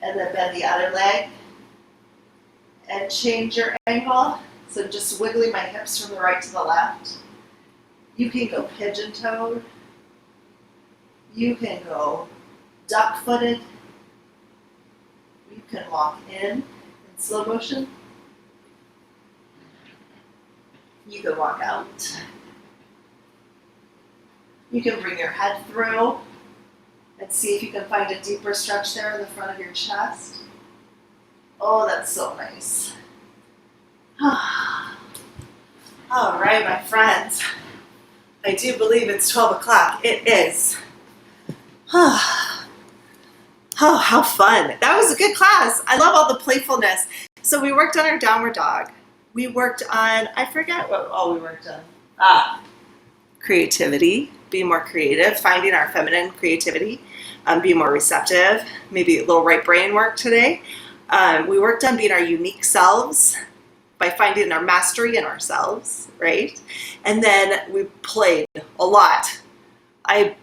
And then bend the other leg and change your angle. So just wiggling my hips from the right to the left. You can go pigeon-toed. You can go duck-footed. You can walk in slow motion. You can walk out. You can bring your head through and see if you can find a deeper stretch there in the front of your chest. Oh, that's so nice. All right, my friends. I do believe it's 12 o'clock. It is. Oh, how fun. That was a good class. I love all the playfulness. So we worked on our downward dog. We worked on, I forget what all we worked on. Creativity, being more creative, finding our feminine creativity, being more receptive, maybe a little right brain work today. We worked on being our unique selves by finding our mastery in ourselves, right? And then we played a lot. I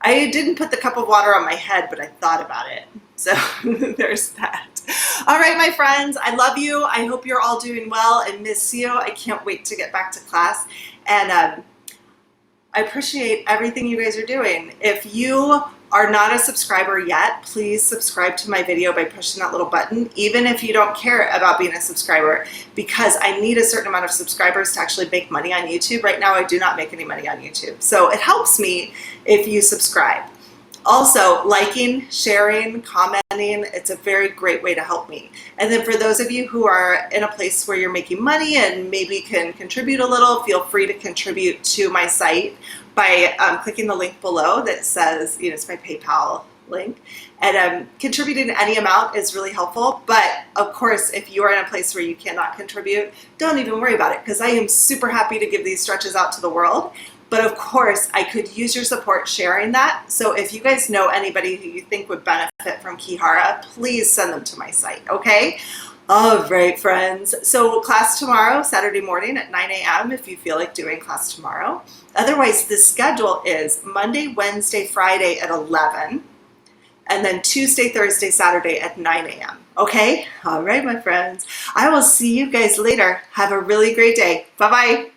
didn't put the cup of water on my head, but I thought about it. So there's that. All right, my friends, I love you. I hope you're all doing well. I miss you. I can't wait to get back to class. And I appreciate everything you guys are doing. If you are not a subscriber yet, please subscribe to my video by pushing that little button, even if you don't care about being a subscriber, because I need a certain amount of subscribers to actually make money on YouTube. Right now, I do not make any money on YouTube. So it helps me if you subscribe. Also, liking, sharing, commenting, it's a very great way to help me. And then for those of you who are in a place where you're making money and maybe can contribute a little, feel free to contribute to my site by clicking the link below that says, it's my PayPal link. And contributing any amount is really helpful. But of course, if you are in a place where you cannot contribute, don't even worry about it, because I am super happy to give these stretches out to the world. But of course, I could use your support sharing that. So if you guys know anybody who you think would benefit from Ki-Hara, please send them to my site, okay? All right, friends. So class tomorrow, Saturday morning at 9 a.m. if you feel like doing class tomorrow. Otherwise, the schedule is Monday, Wednesday, Friday at 11, and then Tuesday, Thursday, Saturday at 9 a.m. Okay? All right, my friends. I will see you guys later. Have a really great day. Bye-bye.